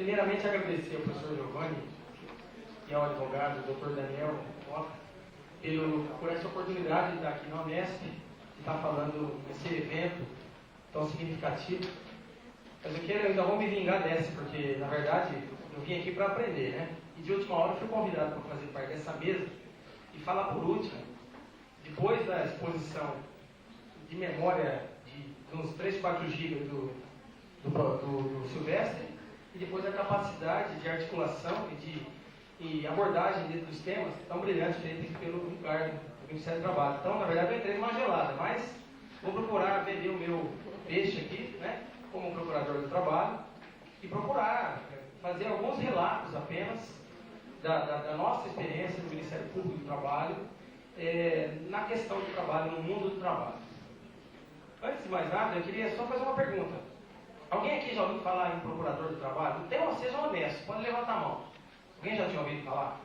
Primeiramente, agradecer ao professor Giovanni e ao advogado, o Dr. Daniel Mota, por essa oportunidade de estar aqui na Unesp, de estar falando nesse evento tão significativo. Mas eu ainda vou me vingar dessa, porque, na verdade, eu vim aqui para aprender, né? E de última hora fui convidado para fazer parte dessa mesa e falar por último, depois da exposição de memória de uns 3, 4 GB do Silvestre, e depois da capacidade de articulação e abordagem dentro dos temas tão brilhante feito pelo Ricardo, do Ministério do Trabalho. Então, na verdade, eu entrei numa gelada, mas vou procurar vender o meu peixe aqui, né, como procurador do trabalho, e procurar fazer alguns relatos apenas da nossa experiência no Ministério Público do Trabalho, na questão do trabalho, no mundo do trabalho. Antes de mais nada, eu queria só fazer uma pergunta. Alguém aqui já ouviu falar em procurador do trabalho? Então, sejam honestos, pode levantar a mão. Alguém já tinha ouvido falar?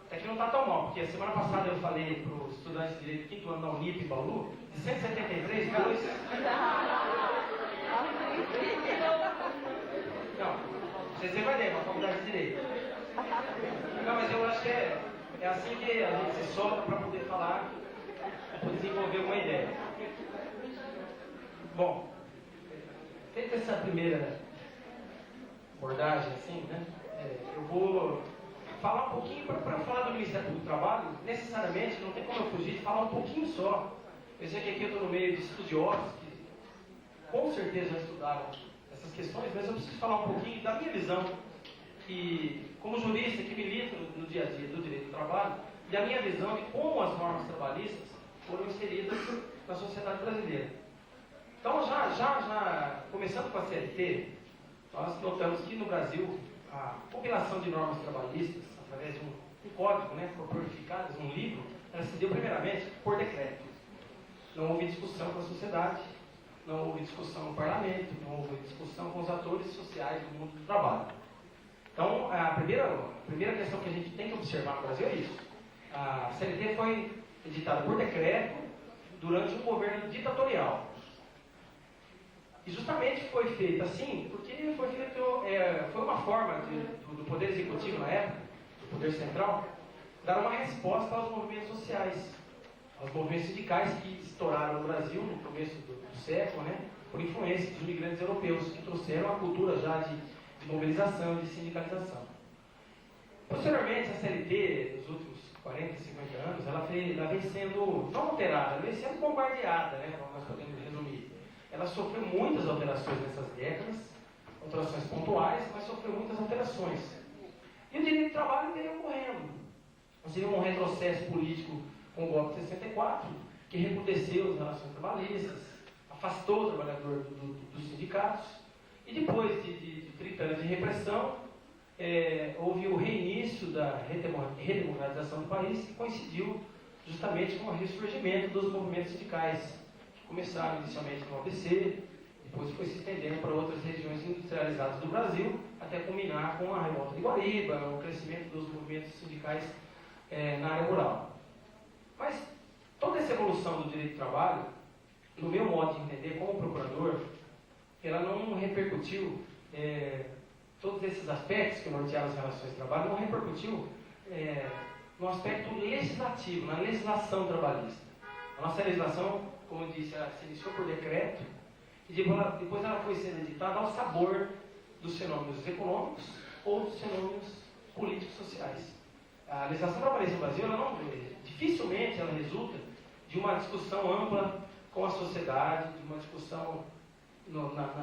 Até que não está tão mal, porque a semana passada eu falei para os estudantes de Direito do 5º ano da Unip, Bauru, de 173, Não, você vai ler, uma faculdade de Direito. Não, mas eu acho que é assim que a gente se solta para poder falar, para desenvolver uma ideia. Bom, feita essa primeira abordagem, assim, né? Eu vou falar um pouquinho, para falar do Ministério Público do Trabalho, necessariamente, não tem como eu fugir de falar um pouquinho só. Eu sei que aqui eu estou no meio de estudiosos que com certeza já estudaram essas questões, mas eu preciso falar um pouquinho da minha visão, que, como jurista que milita no dia a dia do direito do trabalho, da minha visão de como as normas trabalhistas foram inseridas na sociedade brasileira. Então, já começando com a CLT, nós notamos que no Brasil a compilação de normas trabalhistas, através de um código, né, corporificadas, um livro, ela se deu primeiramente por decreto. Não houve discussão com a sociedade, não houve discussão no parlamento, não houve discussão com os atores sociais do mundo do trabalho. Então, a primeira questão que a gente tem que observar no Brasil é isso. A CLT foi editada por decreto durante um governo ditatorial. E justamente foi feito assim, porque foi uma forma do Poder Executivo na época, do Poder Central, dar uma resposta aos movimentos sociais, aos movimentos sindicais que estouraram no Brasil no começo do século, né, por influência dos imigrantes europeus, que trouxeram a cultura já de mobilização, de sindicalização. Posteriormente, a CLT, nos últimos 40, 50 anos, ela vem sendo, não alterada, ela vem sendo bombardeada, né, como nós podemos resumir. Ela sofreu muitas alterações nessas décadas, alterações pontuais, mas sofreu muitas alterações. E o direito do trabalho veio ocorrendo. Nós tivemos um retrocesso político com o golpe de 64, que recrudesceu as relações trabalhistas, afastou o trabalhador dos sindicatos, e depois de 30 anos de repressão, houve o reinício da redemocratização do país, que coincidiu justamente com o ressurgimento dos movimentos sindicais, começaram inicialmente no ABC, depois foi se estendendo para outras regiões industrializadas do Brasil, até culminar com a revolta de Guariba, o crescimento dos movimentos sindicais na área rural. Mas toda essa evolução do direito do trabalho, no meu modo de entender como procurador, ela não repercutiu, todos esses aspectos que nortearam as relações de trabalho, não repercutiu no aspecto legislativo, na legislação trabalhista. A nossa legislação, como eu disse, ela se iniciou por decreto e depois ela foi sendo editada ao sabor dos fenômenos econômicos ou dos fenômenos políticos sociais. A legislação trabalhista no Brasil, dificilmente ela resulta de uma discussão ampla com a sociedade, de uma discussão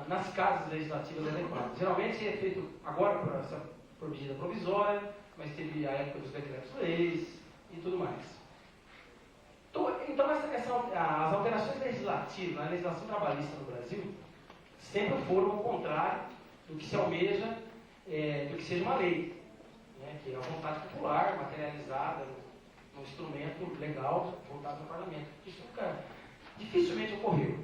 nas casas legislativas adequadas. Geralmente é feito agora por medida provisória, mas teve a época dos decretos-leis e tudo mais. Então, as alterações legislativas na legislação trabalhista no Brasil sempre foram ao contrário do que se almeja, do que seja uma lei, né, que é a vontade popular materializada no instrumento legal votado no parlamento. Isso dificilmente ocorreu.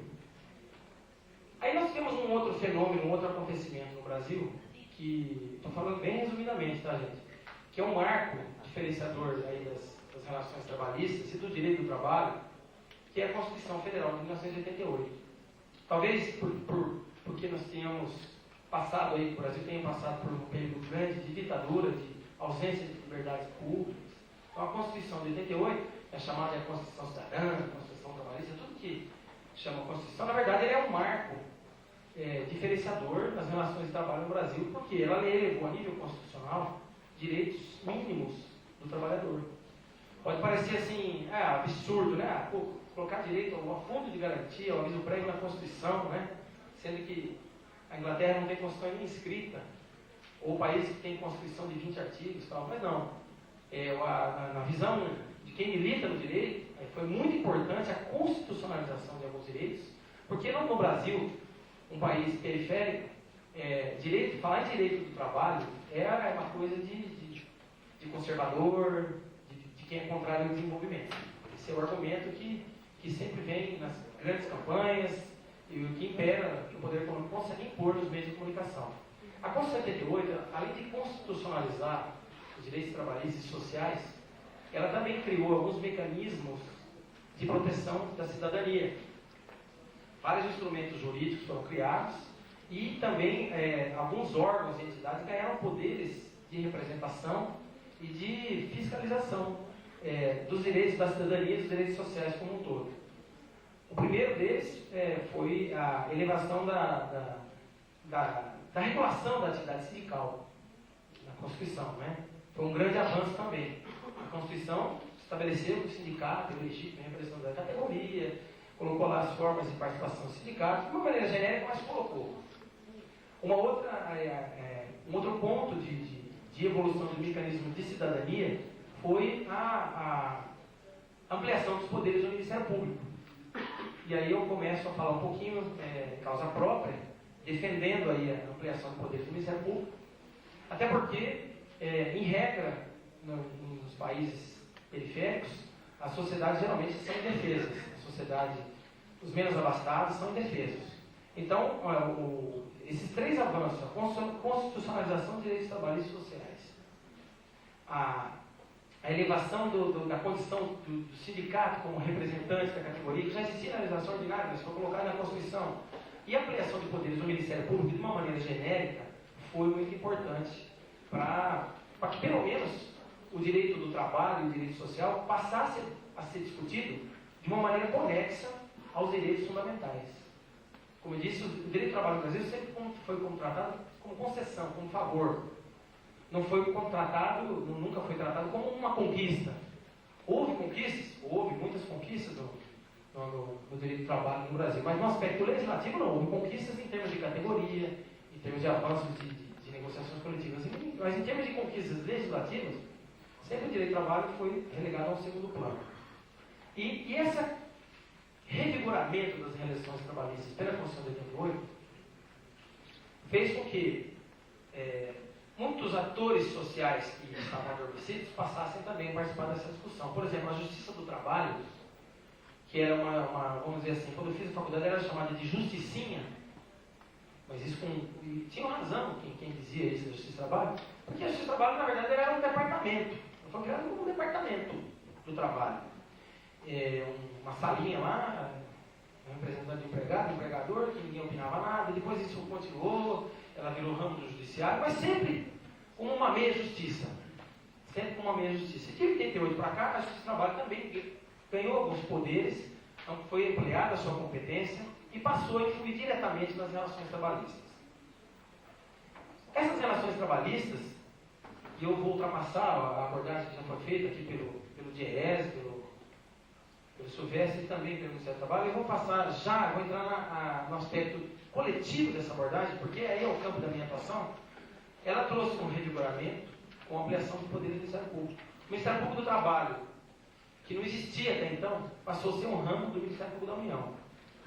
Aí nós temos um outro fenômeno, um outro acontecimento no Brasil, que estou falando bem resumidamente, tá, gente? Que é um marco diferenciador aí das relações trabalhistas e do direito do trabalho, que é a Constituição Federal de 1988. Talvez porque nós tenhamos passado aí, o Brasil tenha passado por um período grande de ditadura, de ausência de liberdades públicas. Então a Constituição de 88, é chamada de Constituição Cidadã, Constituição Trabalhista, tudo que chama Constituição, na verdade ele é um marco diferenciador das relações de trabalho no Brasil, porque ela elevou a nível constitucional direitos mínimos do trabalhador. Pode parecer assim, absurdo, né? Colocar direito ao fundo de garantia, ao aviso prévio na Constituição, né? Sendo que a Inglaterra não tem Constituição nem escrita, ou países que têm Constituição de 20 artigos e tal, mas não. Na visão de quem milita no direito, foi muito importante a constitucionalização de alguns direitos, porque no Brasil, um país periférico, falar em direito do trabalho é uma coisa de conservador, de quem é contrário ao desenvolvimento. Esse é o argumento que sempre vem nas grandes campanhas e o que impera que o poder econômico consegue impor nos meios de comunicação. A Constituição 78, além de constitucionalizar os direitos trabalhistas e sociais, ela também criou alguns mecanismos de proteção da cidadania. Vários instrumentos jurídicos foram criados e também alguns órgãos e entidades ganharam poderes de representação e de fiscalização dos direitos da cidadania e dos direitos sociais como um todo. O primeiro deles foi a elevação da regulação da atividade sindical na Constituição, né? Foi um grande avanço também. A Constituição estabeleceu que o sindicato é legítimo em representação da categoria, colocou lá as formas de participação do sindicato, de uma maneira genérica, mas colocou. Um outro ponto de evolução do mecanismo de cidadania foi a ampliação dos poderes do Ministério Público. E aí eu começo a falar um pouquinho, causa própria, defendendo aí a ampliação dos poderes do Ministério Público, até porque, em regra, nos países periféricos, as sociedades geralmente são indefesas. Os menos abastados são indefesos. Então, esses três avanços, a constitucionalização dos direitos trabalhistas e sociais, a elevação da condição do sindicato como representante da categoria, que já existia na legislação ordinária, mas foi colocada na Constituição, e a ampliação de poderes do Ministério Público, de uma maneira genérica, foi muito importante para que, pelo menos, o direito do trabalho e o direito social passasse a ser discutido de uma maneira conexa aos direitos fundamentais. Como eu disse, o direito do trabalho no Brasil sempre foi tratado como concessão, como favor. Não foi nunca foi tratado como uma conquista. Houve conquistas? Houve muitas conquistas no direito do trabalho no Brasil, mas no aspecto legislativo não. Houve conquistas em termos de categoria, em termos de avanços de negociações coletivas, mas em termos de conquistas legislativas, sempre o direito do trabalho foi relegado ao segundo plano. E esse revigoramento das relações trabalhistas pela Constituição de 88 fez com que muitos atores sociais que estavam adormecidos passassem também a participar dessa discussão. Por exemplo, a Justiça do Trabalho, que era vamos dizer assim, quando eu fiz a faculdade era chamada de justicinha, mas isso tinha razão quem dizia isso da Justiça do Trabalho, porque a Justiça do Trabalho, na verdade, era um departamento. Foi criado como um departamento do trabalho. Uma salinha lá, um representante do empregado, empregador, que ninguém opinava nada, depois isso continuou, ela virou ramo do judiciário, mas sempre como uma meia-justiça. Sempre como uma meia-justiça. De 88 para cá, a Justiça do Trabalho também ganhou alguns poderes, então foi ampliada a sua competência e passou a influir diretamente nas relações trabalhistas. Essas relações trabalhistas, e eu vou ultrapassar a abordagem que já foi feita aqui pelo Diese, pelo Silvestre e também pelo Ministério do Trabalho, eu vou entrar no aspecto coletivo dessa abordagem, porque aí é o campo da minha atuação. Ela trouxe um revigoramento com a ampliação do poder do Ministério Público. O Ministério Público do Trabalho, que não existia até então, passou a ser um ramo do Ministério Público da União.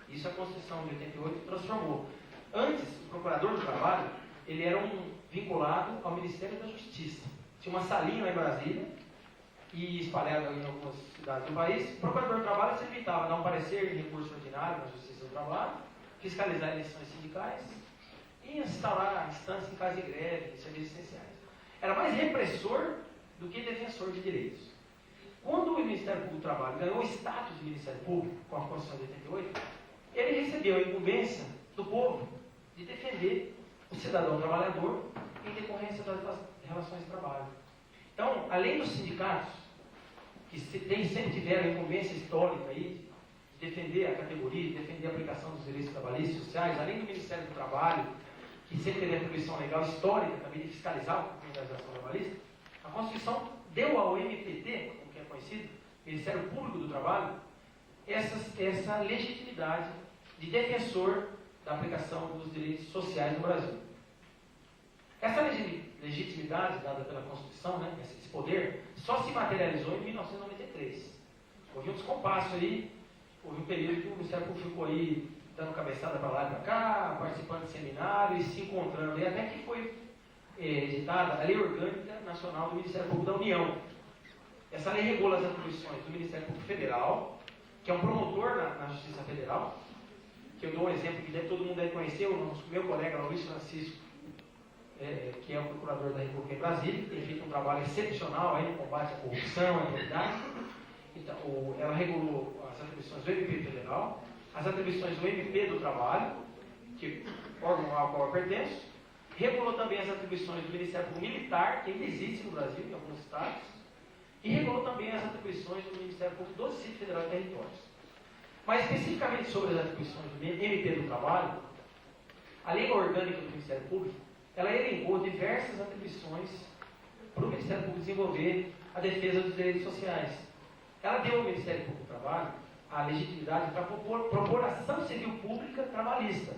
Isso a Constituição de 88 transformou. Antes, o Procurador do Trabalho, ele era vinculado ao Ministério da Justiça. Tinha uma salinha lá em Brasília, e espalhada em algumas cidades do país. O Procurador do Trabalho se limitava a dar um parecer de recurso ordinário na Justiça do Trabalho, fiscalizar eleições sindicais e instaurar instâncias em caso de greve, em serviços essenciais. Era mais repressor do que defensor de direitos. Quando o Ministério Público do Trabalho ganhou o status de Ministério Público, com a Constituição de 88, ele recebeu a incumbência do povo de defender o cidadão trabalhador em decorrência das relações de trabalho. Então, além dos sindicatos, que sempre tiveram incumbência histórica aí, de defender a categoria, de defender a aplicação dos direitos trabalhistas e sociais, além do Ministério do Trabalho, que sempre teve a atribuição legal histórica também de fiscalizar a organização trabalhista, a Constituição deu ao MPT, como que é conhecido, Ministério Público do Trabalho, essa legitimidade de defensor da aplicação dos direitos sociais no Brasil. Essa legitimidade dada pela Constituição, né, esse poder, só se materializou em 1993. Houve um descompasso aí, houve um período que o Ministério Público ficou aí dando cabeçada para lá e para cá, participando de seminários, se encontrando, e até que foi editada a Lei Orgânica Nacional do Ministério Público da União. Essa lei regula as atribuições do Ministério Público Federal, que é um promotor na Justiça Federal, que eu dou um exemplo que todo mundo deve conhecer, o meu colega Luiz Francisco, que é o procurador da República em Brasília, que tem feito um trabalho excepcional aí no combate à corrupção, à impunidade. Então, ela regulou as atribuições do MP Federal, as atribuições do MP do Trabalho, que órgão ao qual eu pertenço, regulou também as atribuições do Ministério Público Militar, que ainda existe no Brasil, em alguns estados, e regulou também as atribuições do Ministério Público do Distrito Federal e Territórios. Mas especificamente sobre as atribuições do MP do Trabalho, a Lei Orgânica do Ministério Público, ela elencou diversas atribuições para o Ministério Público desenvolver a defesa dos direitos sociais. Ela deu ao Ministério Público do Trabalho a legitimidade para propor ação civil pública trabalhista.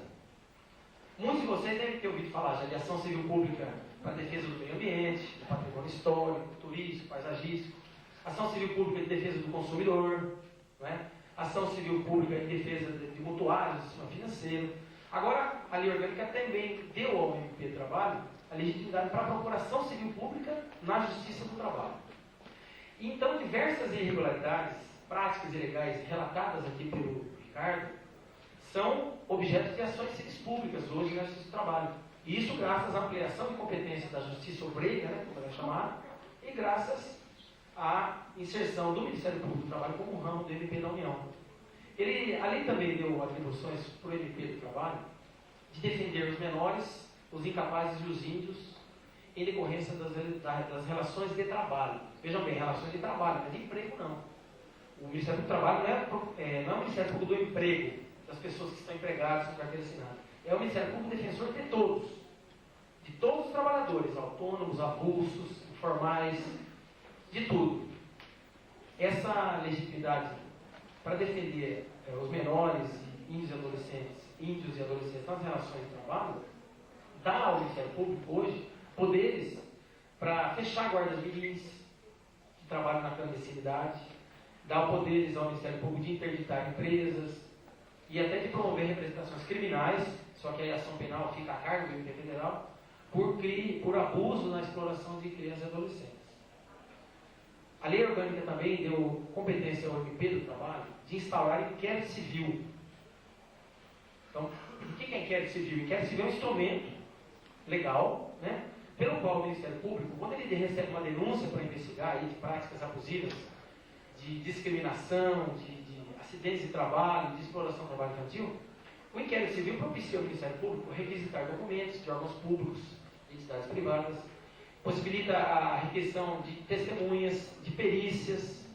Muitos de vocês devem ter ouvido falar já de ação civil pública para a defesa do meio ambiente, do patrimônio histórico, turístico, paisagístico, ação civil pública de defesa do consumidor, não é? Ação civil pública em defesa de mutuários do sistema financeiro. Agora, a Lei Orgânica também deu ao MP do Trabalho a legitimidade para a procuração civil pública na Justiça do Trabalho. Então, diversas irregularidades, práticas ilegais relatadas aqui pelo Ricardo, são objeto de ações civis públicas hoje na Justiça do Trabalho. E isso graças à ampliação de competência da Justiça Obreira, né, como é chamada, e graças à inserção do Ministério Público do Trabalho como um ramo do MP da União. A lei também deu atribuições para o MP do Trabalho de defender os menores, os incapazes e os índios em decorrência das relações de trabalho. Vejam bem, relações de trabalho, mas de emprego não. O Ministério do Trabalho não é o Ministério Público do Emprego, das pessoas que estão empregadas com carteira assinada. É o Ministério Público defensor de todos os trabalhadores, autônomos, avulsos, informais, de tudo. Essa legitimidade para defender os menores, índios e adolescentes nas relações de trabalho, dá ao Ministério Público hoje poderes para fechar guardas mirins que trabalham na clandestinidade, dá poderes ao Ministério Público de interditar empresas e até de promover representações criminais, só que a ação penal fica a cargo do MP Federal, por abuso na exploração de crianças e adolescentes. A Lei Orgânica também deu competência ao MP do Trabalho de instaurar inquérito civil. Então, o que é inquérito civil? Inquérito civil é um instrumento legal, né, pelo qual o Ministério Público, quando ele recebe uma denúncia para investigar aí, de práticas abusivas, de discriminação, de acidentes de trabalho, de exploração do trabalho infantil, o inquérito civil propicia ao Ministério Público requisitar documentos de órgãos públicos, de entidades privadas, possibilita a requisição de testemunhas, de perícias,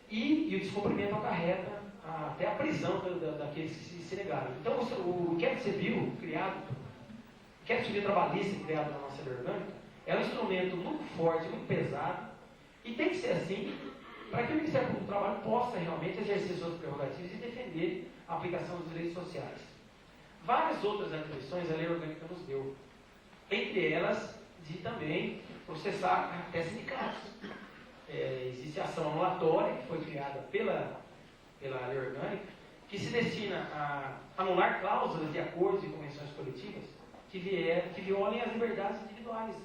e o descumprimento acarreta até a prisão daqueles que se negaram. Então, o inquérito civil criado, o inquérito civil trabalhista criado na nossa lei orgânica, é um instrumento muito forte, muito pesado, e tem que ser assim, para que o Ministério Público do Trabalho possa realmente exercer suas prerrogativas e defender a aplicação dos direitos sociais. Várias outras atribuições a lei orgânica nos deu, entre elas de também processar até sindicatos. Existe a ação anulatória, que foi criada pela lei orgânica, que se destina a anular cláusulas de acordos e convenções coletivas que violem as liberdades individuais.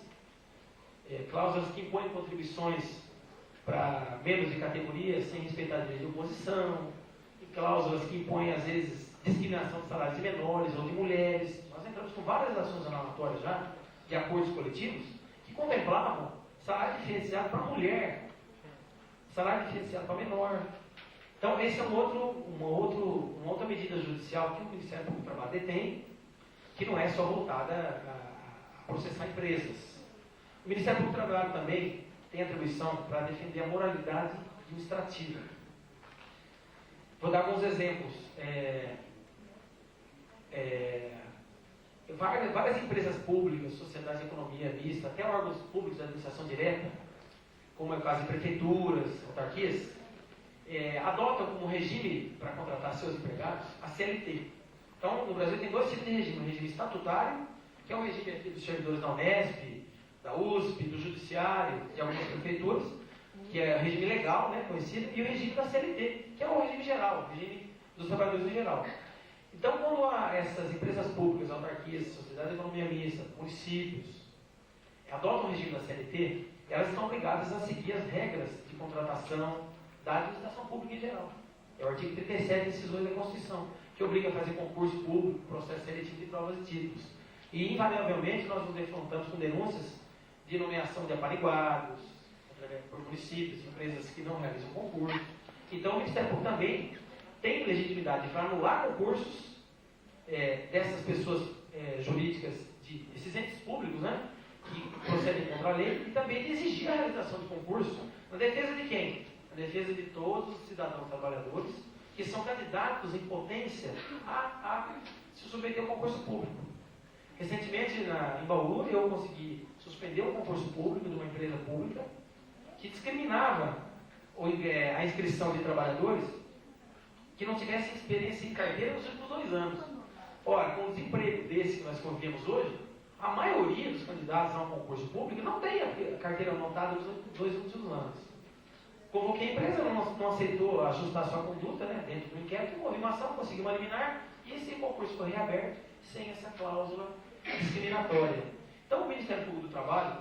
Cláusulas que impõem contribuições para membros de categorias sem respeitar a direito de oposição, e cláusulas que impõem, às vezes, discriminação de salários de menores ou de mulheres. Nós entramos com várias ações anulatórias já, de acordos coletivos, que contemplavam salário diferenciado para mulher, salário diferenciado para menor. Então, essa é uma outra medida judicial que o Ministério Público do Trabalho detém, que não é só voltada a processar empresas. O Ministério Público do Trabalho também tem atribuição para defender a moralidade administrativa. Vou dar alguns exemplos. Várias empresas públicas, sociedades de economia mista, até órgãos públicos de administração direta, como é o caso de prefeituras, autarquias, adotam como regime para contratar seus empregados a CLT. Então, no Brasil tem dois tipos de regime. O regime estatutário, que é o regime dos servidores da Unesp, da USP, do Judiciário, de algumas prefeituras, que é o regime legal, né, conhecido, e o regime da CLT, que é o regime geral, o regime dos trabalhadores em geral. Então, quando essas empresas públicas, autarquias, sociedades de economia mista, municípios, adotam o regime da CLT, elas estão obrigadas a seguir as regras de contratação da administração pública em geral. É o artigo 37, inciso 2 da Constituição, que obriga a fazer concurso público, processo seletivo de provas e títulos. E, invariavelmente, nós nos defrontamos com denúncias de nomeação de apariguados, por municípios, empresas que não realizam concurso. Então, o Ministério Público também tem legitimidade para anular concursos dessas pessoas jurídicas, desses entes públicos, né, que procedem contra a lei, e também de exigir a realização de concurso na defesa de quem? Na defesa de todos os cidadãos trabalhadores que são candidatos em potência a se submeter ao concurso público. Recentemente, em Bauru, eu consegui suspender um concurso público de uma empresa pública que discriminava a inscrição de trabalhadores que não tivessem experiência em carteira nos últimos 2 anos. Ora, com o desemprego desse que nós convivemos hoje, a maioria dos candidatos a um concurso público não tem a carteira montada nos 2 últimos anos. Convoquei a empresa, não aceitou ajustar sua conduta, né, dentro do inquérito, houve uma ação, conseguiu eliminar, e esse concurso foi reaberto sem essa cláusula discriminatória. Então, o Ministério Público do Trabalho,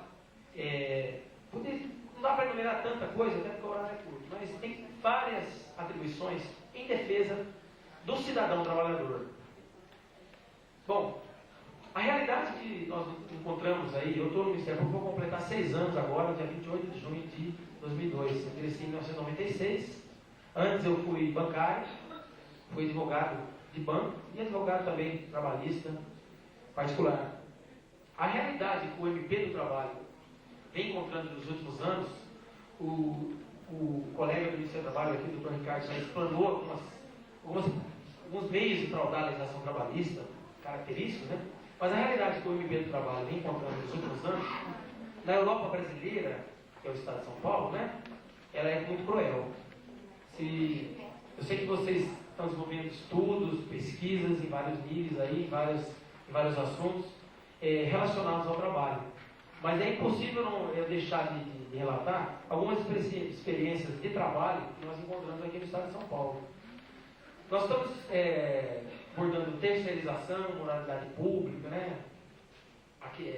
não dá para enumerar tanta coisa, até porque o horário é curto, mas tem várias atribuições em defesa do cidadão trabalhador. Bom, a realidade que nós encontramos aí, eu estou no Ministério Público, vou completar 6 anos agora, dia 28 de junho de 2002. Eu cresci em 1996. Antes eu fui bancário, fui advogado de banco e advogado também trabalhista particular. A realidade que o MP do Trabalho vem encontrando nos últimos anos, o colega do Ministério do Trabalho aqui, o Dr. Ricardo, já explanou alguns meios de fraudar a legislação trabalhista, característicos, né? Mas a realidade que o MP do Trabalho vem encontrando nos últimos anos, na Europa brasileira, que é o estado de São Paulo, né? Ela é muito cruel. Eu sei que vocês estão desenvolvendo estudos, pesquisas em vários níveis aí, em vários assuntos relacionados ao trabalho. Mas é impossível eu deixar de relatar algumas experiências de trabalho que nós encontramos aqui no estado de São Paulo. Nós estamos abordando terceirização, moralidade pública, né?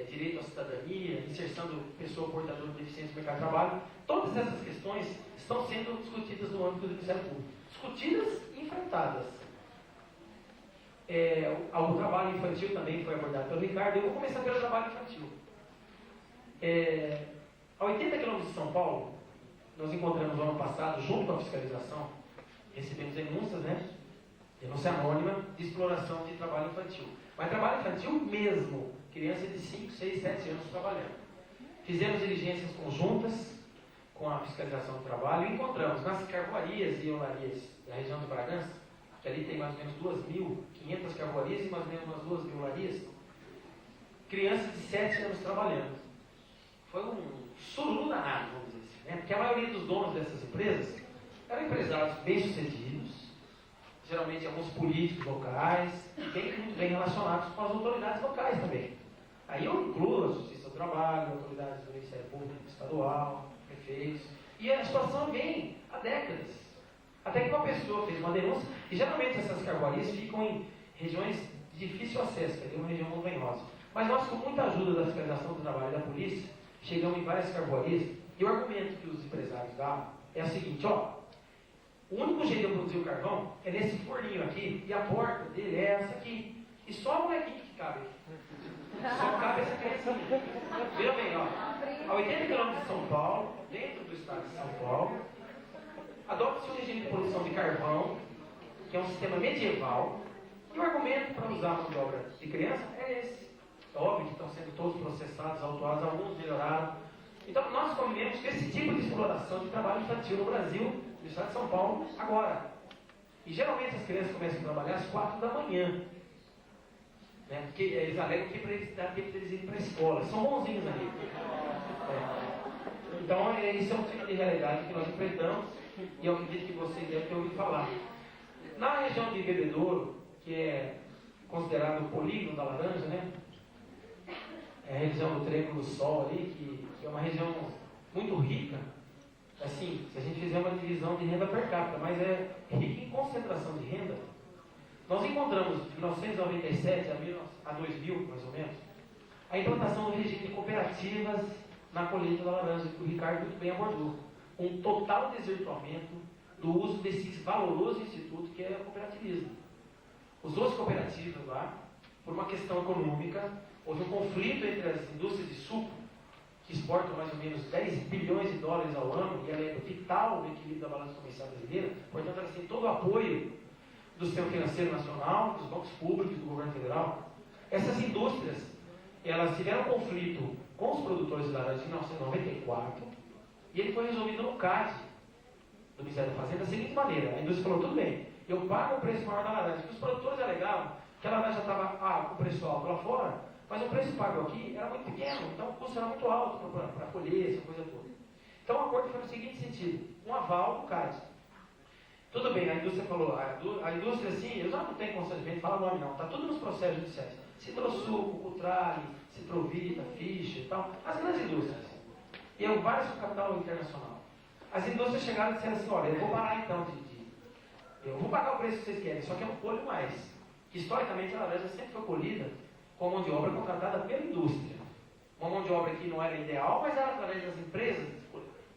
Direito à cidadania, inserção de pessoa portadora de deficiência no mercado de trabalho. Todas essas questões estão sendo discutidas no âmbito do Ministério Público. Discutidas e enfrentadas. O trabalho infantil também foi abordado pelo Ricardo. Eu vou começar pelo trabalho infantil. A 80 quilômetros de São Paulo, nós encontramos no ano passado, junto com a fiscalização, recebemos denúncias, né? Denúncia anônima de exploração de trabalho infantil. Mas trabalho infantil mesmo, criança de 5, 6, 7 anos trabalhando. Fizemos diligências conjuntas com a fiscalização do trabalho e encontramos nas carvoarias e olarias da região do Bragança, que ali tem mais ou menos 2.500 carvoarias e mais ou menos umas 2.000 olarias, crianças de 7 anos trabalhando. Foi um sururu danado, vamos dizer assim, né? Porque a maioria dos donos dessas empresas eram empresários bem-sucedidos, geralmente alguns políticos locais, muito bem relacionados com as autoridades locais também. Aí eu incluo a Justiça do Trabalho, autoridades do Ministério Público Estadual, prefeitos, e a situação vem há décadas. Até que uma pessoa fez uma denúncia, e geralmente essas carvoarias ficam em regiões de difícil acesso, que é uma região montanhosa. Mas nós, com muita ajuda da fiscalização do trabalho e da polícia, chegamos em várias carvoarias, e o argumento que os empresários davam é o seguinte, o único jeito de eu produzir o carvão é nesse forninho aqui, e a porta dele é essa aqui. E só a molequinha que cabe aqui. Só cabe essa criancinha. Veja bem, a 80 km de São Paulo, dentro do estado de São Paulo, adota-se um regime de produção de carvão, que é um sistema medieval, e o argumento argumento para usar a mão de obra de criança é esse. É óbvio que estão sendo todos processados, autuados, alguns melhoraram. Então, nós convivemos com esse tipo de exploração de trabalho infantil no Brasil, no estado de São Paulo, agora. E geralmente as crianças começam a trabalhar às 4 da manhã. Né? Porque eles alegam que para eles dar tempo de eles irem para a escola. São bonzinhos ali. Então, isso é um tipo de realidade que nós enfrentamos e eu acredito que vocês devem ter ouvido falar. Na região de Bebedouro, que é considerado o polígono da laranja, né? É a região do Triângulo do Sol ali, que é uma região muito rica. Assim, se a gente fizer uma divisão de renda per capita, mas é rica em concentração de renda. Nós encontramos, de 1997 a 2000, mais ou menos, a implantação do regime de cooperativas na colheita da laranja, que o Ricardo muito bem abordou. Um total desvirtuamento do uso desse valoroso instituto que é o cooperativismo. Usou-se cooperativas lá, por uma questão econômica, houve um conflito entre as indústrias de suco, que exportam mais ou menos 10 bilhões de dólares ao ano, e ela é vital no equilíbrio da balança comercial brasileira, portanto ela tem todo o apoio do sistema financeiro nacional, dos bancos públicos, do governo federal. Essas indústrias, elas tiveram conflito com os produtores de laranja em 1994, e ele foi resolvido no CAD, do Ministério da Fazenda, da seguinte maneira: a indústria falou, tudo bem, eu pago o preço maior da laranja, porque os produtores alegavam que a laranja estava com o preço alto lá fora, mas o preço pago aqui era muito pequeno, então o custo era muito alto para colher, essa coisa toda. Então o acordo foi no seguinte sentido: um aval do CAD. Tudo bem, a indústria falou, a indústria assim, eu já não tenho constrangimento de falar o nome não, está tudo nos processos judiciais. Citrosuco, Cutrale, Citrovita, Fischer e tal, as grandes indústrias. E várias com capital internacional. As indústrias chegaram e disseram assim, olha, eu vou parar então eu vou pagar o preço que vocês querem, só que eu não colho mais. Historicamente a laranja sempre foi colhida com mão de obra contratada pela indústria. Uma mão de obra que não era ideal, mas era através das empresas,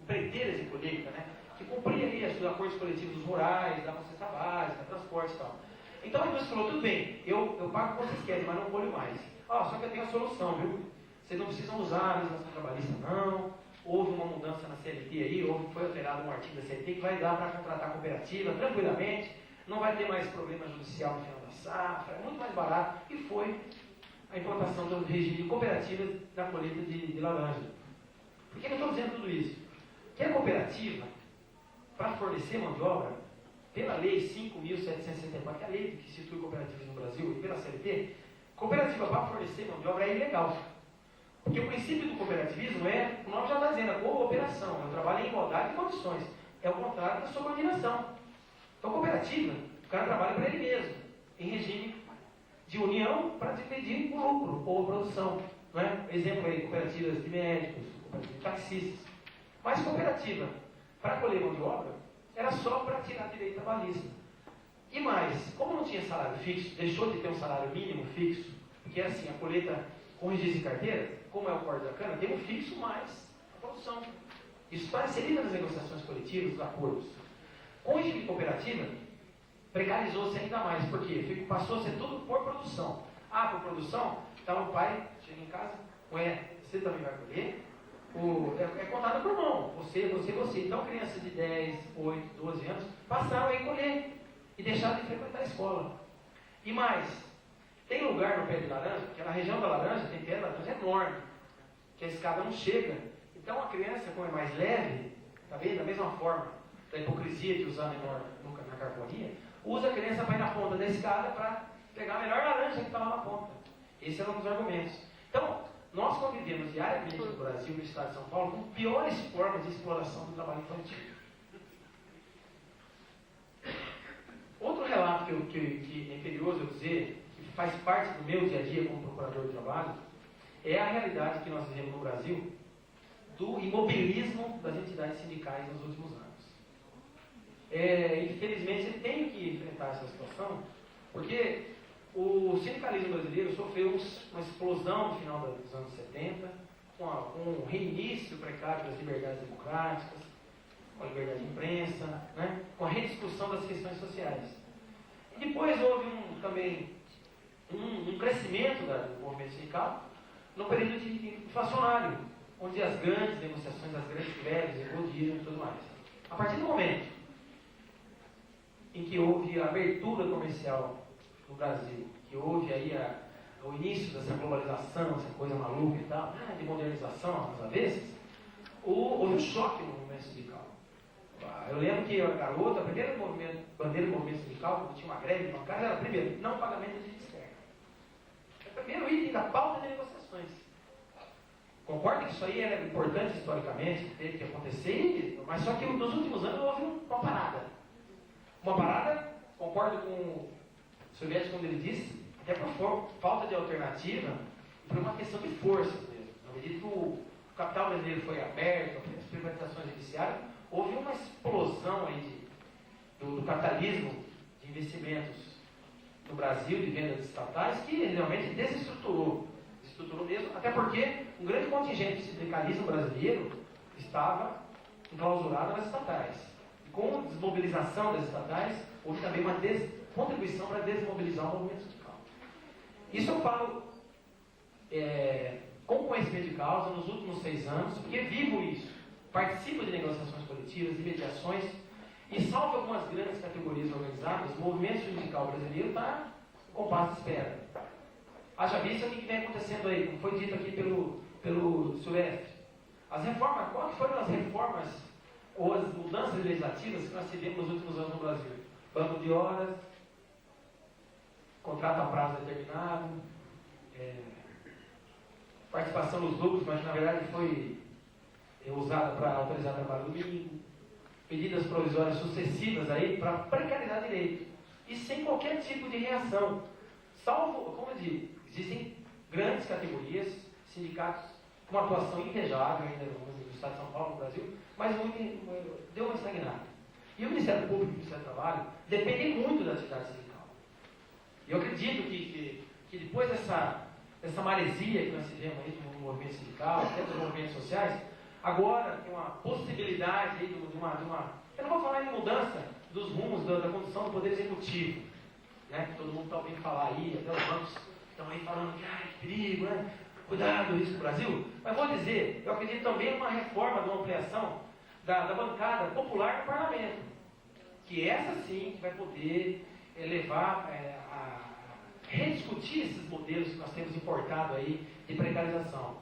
empreiteiras de colheita, né? Que cumpria ali os acordos coletivos rurais, da cesta básica, transporte e tal. Então a indústria falou, tudo bem, eu pago o que vocês querem, mas não colho mais. Só que eu tenho a solução, viu? Vocês não precisam usar a legislação trabalhista, não. Houve uma mudança na CLT aí, foi alterado um artigo da CLT que vai dar para contratar cooperativa tranquilamente, não vai ter mais problema judicial no final da safra, é muito mais barato. E foi a implantação do regime de cooperativas na colheita de laranja. Por que eu estou dizendo tudo isso? Que a cooperativa, para fornecer mão de obra, pela lei 5.764, que é a lei que institui cooperativas no Brasil, e pela CLT, cooperativa para fornecer mão de obra é ilegal. Porque o princípio do cooperativismo o nome já está dizendo, a cooperação, é o trabalho em igualdade de condições, é o contrário da subordinação. Então, cooperativa, o cara trabalha para ele mesmo, em regime de união para dividir o lucro ou a produção. Não é? Exemplo aí, cooperativas de médicos, cooperativas de taxistas. Mas cooperativa, para colher mão de obra, era só para tirar direito trabalhista. E mais, como não tinha salário fixo, deixou de ter um salário mínimo fixo, porque assim, a colheita com registro de carteira, como é o corte da cana, tem um fixo mais a produção. Isso está inserido nas negociações coletivas, nos acordos. Com o regime de cooperativa, precarizou-se ainda mais, porque passou a ser tudo por produção. Por produção, então o pai chega em casa, você também vai colher? É contado por mão, você. Então crianças de 10, 8, 12 anos passaram a colher e deixaram de frequentar a escola. E mais, tem lugar no pé de laranja, porque na região da laranja tem pé de laranja enorme, que a escada não chega. Então a criança, como é mais leve, tá vendo? Da mesma forma da hipocrisia de usar menor na carbonia, usa a criança para ir na ponta da escada para pegar a melhor laranja que está lá na ponta. Esse era um dos argumentos. Então, nós convivemos diariamente no Brasil e no estado de São Paulo com piores formas de exploração do trabalho infantil. Outro relato que é curioso eu dizer, que faz parte do meu dia a dia como procurador de trabalho, é a realidade que nós vivemos no Brasil do imobilismo das entidades sindicais nos últimos anos. Infelizmente, ele tem que enfrentar essa situação, porque o sindicalismo brasileiro sofreu uma explosão no final dos anos 70, com um reinício precário das liberdades democráticas, com a liberdade de imprensa, né, com a rediscussão das questões sociais. E depois houve também um crescimento do movimento sindical no período inflacionário, onde as grandes negociações, as grandes greves, eclodiram e tudo mais. A partir do momento em que houve a abertura comercial no Brasil, que houve aí o início dessa globalização, essa coisa maluca e tal, de modernização às avessas, houve um choque no movimento sindical. Eu lembro que a garota, a primeira bandeira do movimento sindical, quando tinha uma greve bancária, era primeiro, não pagamento de externa. É o primeiro item da pauta de negociações. Concordo que isso aí era importante historicamente, teve que acontecer, mas só que nos últimos anos houve uma parada. Uma parada, concordo com o soviético quando ele disse, até por falta de alternativa, e por uma questão de forças mesmo. Na medida que o capital brasileiro foi aberto, as privatizações iniciaram, houve uma explosão aí do capitalismo de investimentos no Brasil, de vendas estatais, que realmente desestruturou. Desestruturou mesmo, até porque um grande contingente do sindicalismo brasileiro estava enclausurado nas estatais. E com a desmobilização das estatais, houve também uma contribuição para desmobilizar o movimento sindical. Isso eu falo com conhecimento de causa nos últimos 6 anos, porque vivo isso. Participo de negociações coletivas, de mediações, e salvo algumas grandes categorias organizadas, o movimento sindical brasileiro está com compasso de espera. Haja vista o que vem acontecendo aí, como foi dito aqui pelo Silvestre. As reformas, quais foram as reformas ou as mudanças legislativas que nós tivemos nos últimos anos no Brasil? Banco de horas, contrato a prazo determinado, participação nos lucros, mas na verdade foi usada para autorizar trabalho domingo, medidas provisórias sucessivas aí para precarizar direito, e sem qualquer tipo de reação, salvo, como eu digo, existem grandes categorias, sindicatos com uma atuação invejável ainda no Estado de São Paulo, no Brasil, mas deu uma estagnada. E o Ministério Público e o Ministério do Trabalho dependem muito da atividade sindical. E eu acredito que depois dessa maresia que nós tivemos aí no movimento sindical, até dos movimentos sociais, agora tem uma possibilidade aí de uma... Eu não vou falar em mudança dos rumos da condução do Poder Executivo, né, que todo mundo está ouvindo falar aí, até os bancos estão aí falando que perigo, né? Cuidado, isso no Brasil. Mas vou dizer, eu acredito também numa reforma, numa ampliação da bancada popular no parlamento, que essa sim vai poder levar a rediscutir esses modelos que nós temos importado aí de precarização.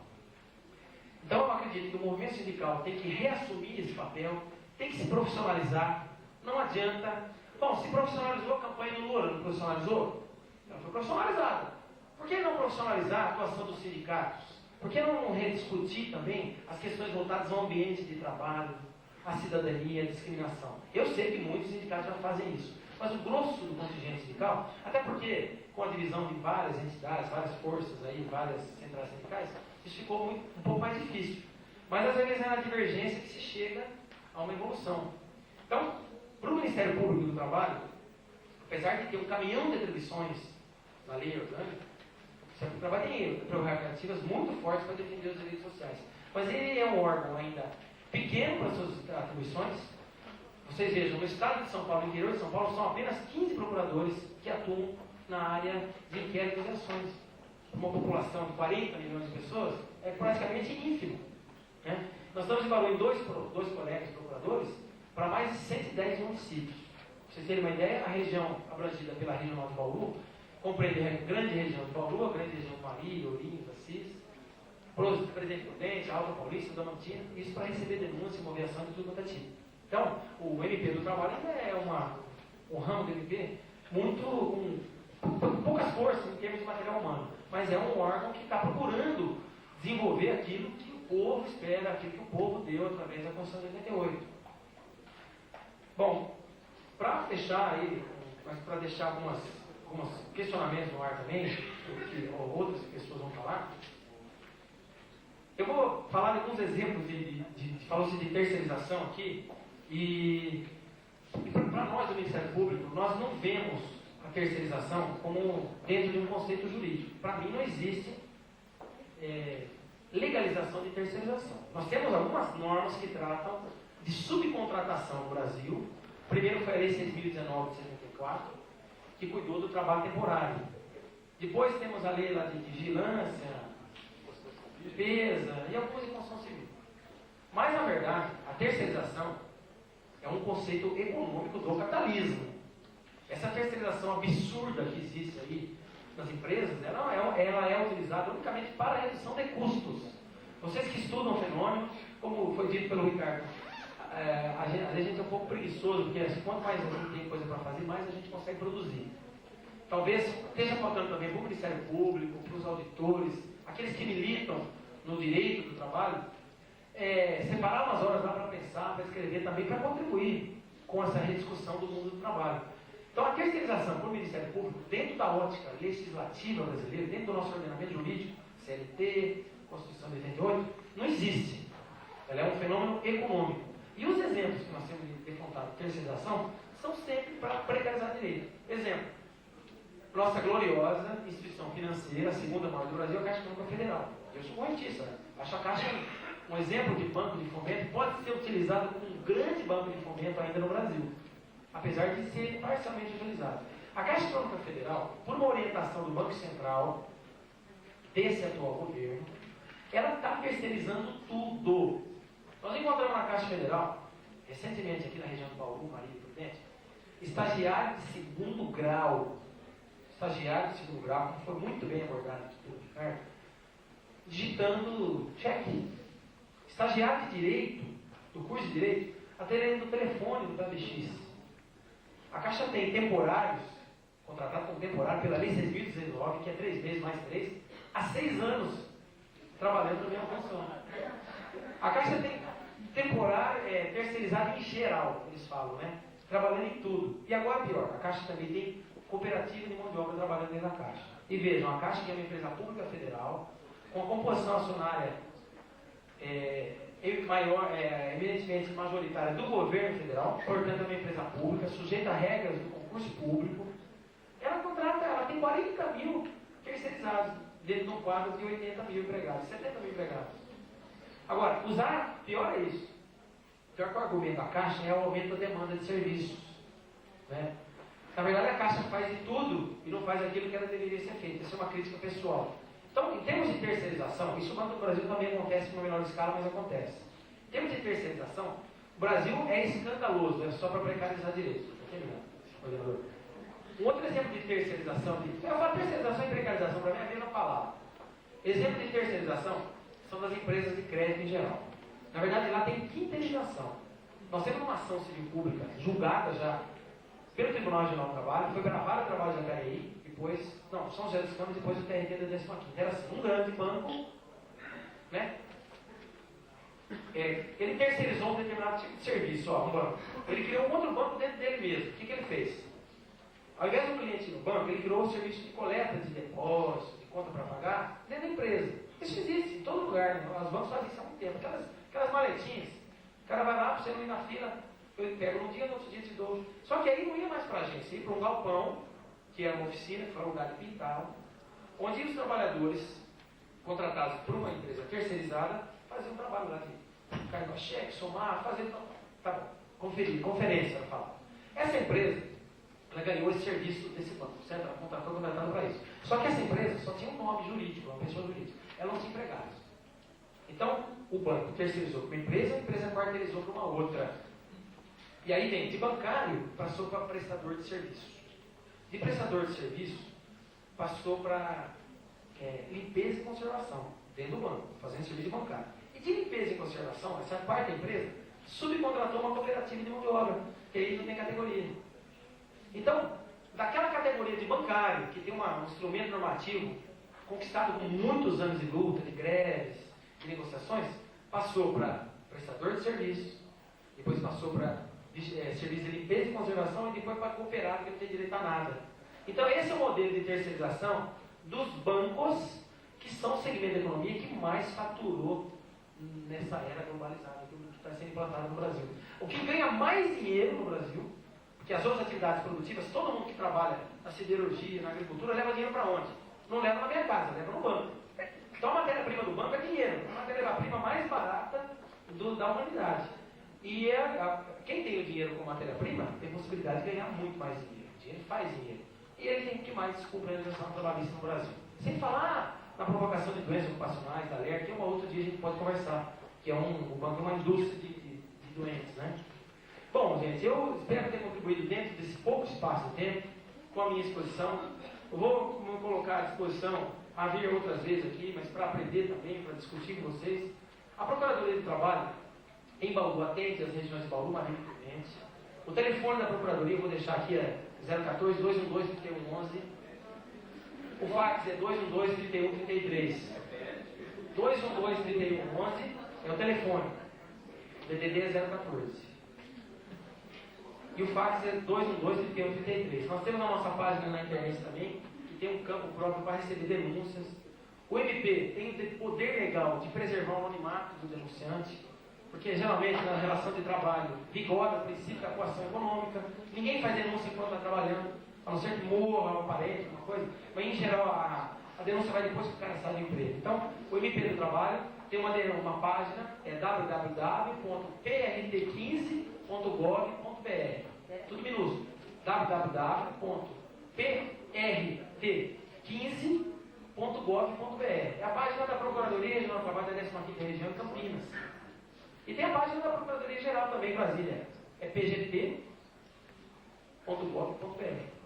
Então eu acredito que o movimento sindical tem que reassumir esse papel, tem que se profissionalizar. Não adianta. Bom, se profissionalizou a campanha do Lula, não profissionalizou? Ela foi profissionalizada. Por que não profissionalizar a atuação dos sindicatos? Por que não rediscutir também as questões voltadas ao ambiente de trabalho, à cidadania, à discriminação? Eu sei que muitos sindicatos já fazem isso, mas o grosso do contingente sindical, até porque com a divisão de várias entidades, várias forças aí, várias centrais sindicais, isso ficou um pouco mais difícil. Mas às vezes é na divergência que se chega a uma evolução. Então, para o Ministério Público do Trabalho, apesar de ter um caminhão de atribuições na lei orgânica, o Ministério do Trabalho tem prerrogativas muito fortes para defender os direitos sociais. Mas ele é um órgão ainda pequeno para suas atribuições. Vocês vejam, no estado de São Paulo, no interior de São Paulo, são apenas 15 procuradores que atuam na área de inquéritos e ações. Uma população de 40 milhões de pessoas é praticamente ínfimo. Né? Nós estamos evaluando dois colegas procuradores para mais de 110 municípios. Para vocês terem uma ideia, a região abrangida pela Regional de Bauru compreende a grande região de Bauru, a grande região de Marília, Ourinhos, Assis, Presidente Prudente, Alta Paulista, Damantina, isso para receber denúncia e mobilização de tudo quanto é tipo. Então, o MP do Trabalho ainda é um ramo do MP com poucas forças em termos de material humano, mas é um órgão que está procurando desenvolver aquilo que o povo espera, aquilo que o povo deu através da Constituição de 88. Bom, para fechar aí, mas para deixar alguns questionamentos no ar também, que outras pessoas vão falar, eu vou falar de alguns exemplos falou-se de terceirização aqui, e para nós do Ministério Público, nós não vemos a terceirização como dentro de um conceito jurídico. Para mim não existe legalização de terceirização. Nós temos algumas normas que tratam de subcontratação no Brasil. Primeiro foi a Lei 6.019 de 74, que cuidou do trabalho temporário. Depois temos a lei lá de vigilância, limpeza e algumas de construção civil. Mas, na verdade, a terceirização é um conceito econômico do capitalismo. Essa terceirização absurda que existe aí nas empresas, ela é utilizada unicamente para a redução de custos. Vocês que estudam o fenômeno, como foi dito pelo Ricardo, às vezes a gente é um pouco preguiçoso, porque quanto mais a gente tem coisa para fazer, mais a gente consegue produzir. Talvez esteja faltando também para o Ministério Público, para os auditores, aqueles que militam no direito do trabalho, separar umas horas lá para pensar, para escrever também, para contribuir com essa rediscussão do mundo do trabalho. Então, a terceirização por Ministério Público, dentro da ótica legislativa brasileira, dentro do nosso ordenamento jurídico, CLT, Constituição de 88, não existe. Ela é um fenômeno econômico. E os exemplos que nós temos de defrontado de terceirização são sempre para precarizar direito. Exemplo, nossa gloriosa instituição financeira, a segunda maior do Brasil, a Caixa Econômica Federal. Eu sou correntista, né? Acho a Caixa um exemplo de banco de fomento, pode ser utilizado como um grande banco de fomento ainda no Brasil, apesar de ser parcialmente utilizado. A Caixa Econômica Federal, por uma orientação do Banco Central, desse atual governo, ela está terceirizando tudo. Nós encontramos na Caixa Federal, recentemente aqui na região do Bauru, Maria e Prudente, estagiário de segundo grau, como foi muito bem abordado aqui pelo Ricardo, digitando cheque. Estagiário de Direito, do curso de Direito, atendendo o telefone do PBX. A Caixa tem temporários, contratado como temporário pela Lei 6.019, que é 3 meses mais 3, há 6 anos, trabalhando na mesma função. A Caixa tem temporário, terceirizado em geral, eles falam, né? Trabalhando em tudo. E agora pior, a Caixa também tem cooperativa de mão de obra trabalhando dentro da Caixa. E vejam, a Caixa que é uma empresa pública federal, com a composição acionária eminentemente majoritária do governo federal, portanto é uma empresa pública, sujeita a regras do concurso público, ela tem 40 mil terceirizados, dentro de um quadro de 80 mil empregados, 70 mil empregados. Agora, pior é isso. Pior que o argumento da Caixa é o aumento da demanda de serviços. Né? Na verdade, a Caixa faz de tudo e não faz aquilo que ela deveria ser feita. Isso é uma crítica pessoal. Então, em termos de terceirização, isso no Brasil também acontece em uma menor escala, mas acontece. Em termos de terceirização, o Brasil é escandaloso, é só para precarizar direitos. Estou terminando, coordenador. Um outro exemplo de terceirização, eu falo terceirização e precarização, para mim é a mesma palavra. Exemplo de terceirização são das empresas de crédito em geral. Na verdade, lá tem quinterização. Nós temos uma ação civil pública julgada já pelo Tribunal Regional do Trabalho, foi para a Vara do Trabalho da HRI, São José dos Campos, depois o TRT da 15ª. Era assim, um grande banco, né? Ele terceirizou um determinado tipo de serviço, um banco. Ele criou um outro banco dentro dele mesmo. O que ele fez? Ao invés do cliente ir no banco, ele criou um serviço de coleta de depósito, de conta para pagar, dentro da empresa. Isso existe em todo lugar, né? Os bancos fazem isso há muito tempo. Aquelas maletinhas, o cara vai lá, para você não ir na fila, eu pego num dia, no outro dia te dou. Só que aí não ia mais para a agência, ia para um galpão, que era uma oficina, que foi um lugar de quintal, onde os trabalhadores, contratados por uma empresa terceirizada, faziam um trabalho lá de carregar cheque, somar, fazer. Tá bom, conferência, ela fala. Essa empresa, ela ganhou esse serviço desse banco, certo? Ela foi contratada para isso. Só que essa empresa só tinha um nome jurídico, uma pessoa jurídica. Ela não tinha empregados. Então, o banco terceirizou para uma empresa, a empresa quarteirizou para uma outra. E aí vem, de bancário, passou para prestador de serviços. De prestador de serviço, passou para limpeza e conservação, dentro do banco, fazendo serviço bancário. E de limpeza e conservação, essa parte da empresa subcontratou uma cooperativa de mão de obra, que aí não tem categoria. Então, daquela categoria de bancário, que tem um instrumento normativo, conquistado com muitos anos de luta, de greves, de negociações, passou para prestador de serviço, depois passou para serviço de limpeza e conservação, e depois para cooperado, que não tem direito a nada. Então, esse é o modelo de terceirização dos bancos, que são o segmento da economia que mais faturou nessa era globalizada que está sendo implantada no Brasil. O que ganha mais dinheiro no Brasil, porque as outras atividades produtivas, todo mundo que trabalha na siderurgia, na agricultura, leva dinheiro para onde? Não leva na minha casa, leva no banco. Então, a matéria-prima do banco é dinheiro, a matéria-prima mais barata da humanidade. E quem tem o dinheiro como matéria-prima tem possibilidade de ganhar muito mais dinheiro. O dinheiro faz dinheiro. E ele tem que mais cumprir a legislação trabalhista no Brasil. Sem falar na provocação de doenças ocupacionais, da alerta, que uma outra dia a gente pode conversar, que o banco é uma indústria de doentes, né? Bom, gente, eu espero ter contribuído dentro desse pouco espaço de tempo com a minha exposição. Eu vou me colocar à disposição a vir outras vezes aqui, mas para aprender também, para discutir com vocês. A Procuradoria do Trabalho em Bauru atende as regiões de Bauru, Marília e Prudente. O telefone da Procuradoria, eu vou deixar aqui, é 014-212-3111. O fax é 212-3133. 212-3111 é o telefone. O DDD é 014. E o fax é 212-3133. Nós temos a nossa página na internet também, que tem um campo próprio para receber denúncias. O MP tem o poder legal de preservar o anonimato do denunciante, porque geralmente na relação de trabalho vigora o princípio da coação econômica. Ninguém faz denúncia enquanto está trabalhando, a não ser que morra um parente, uma coisa, mas em geral a denúncia vai depois que o cara sai do emprego. Então, o MP do Trabalho tem uma página, é www.prt15.gov.br. Tudo minúsculo. www.prt15.gov.br. É a página da Procuradoria Regional do Trabalho da 15ª Região em Campinas. E tem a página da Procuradoria Geral também em Brasília. É pgt.gov.br.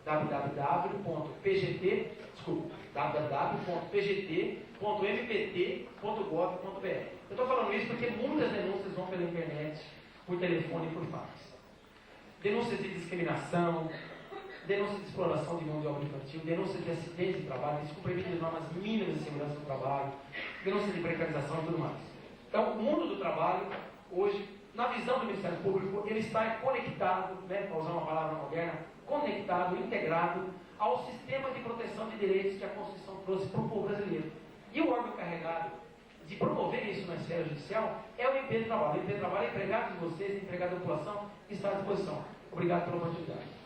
www.pgt.mpt.gov.br. Eu estou falando isso porque muitas denúncias vão pela internet, por telefone e por fax. Denúncias de discriminação, denúncias de exploração de mão de obra infantil, denúncias de acidente de trabalho, descumprimento de normas mínimas de segurança do trabalho, denúncias de precarização e tudo mais. Então, o mundo do trabalho, hoje, na visão do Ministério Público, ele está conectado, para usar uma palavra moderna, conectado, integrado ao sistema de proteção de direitos que a Constituição trouxe para o povo brasileiro. E o órgão carregado de promover isso na esfera judicial é o MP do Trabalho. O MP do Trabalho é empregado de vocês, é empregado da população, e está à disposição. Obrigado pela oportunidade.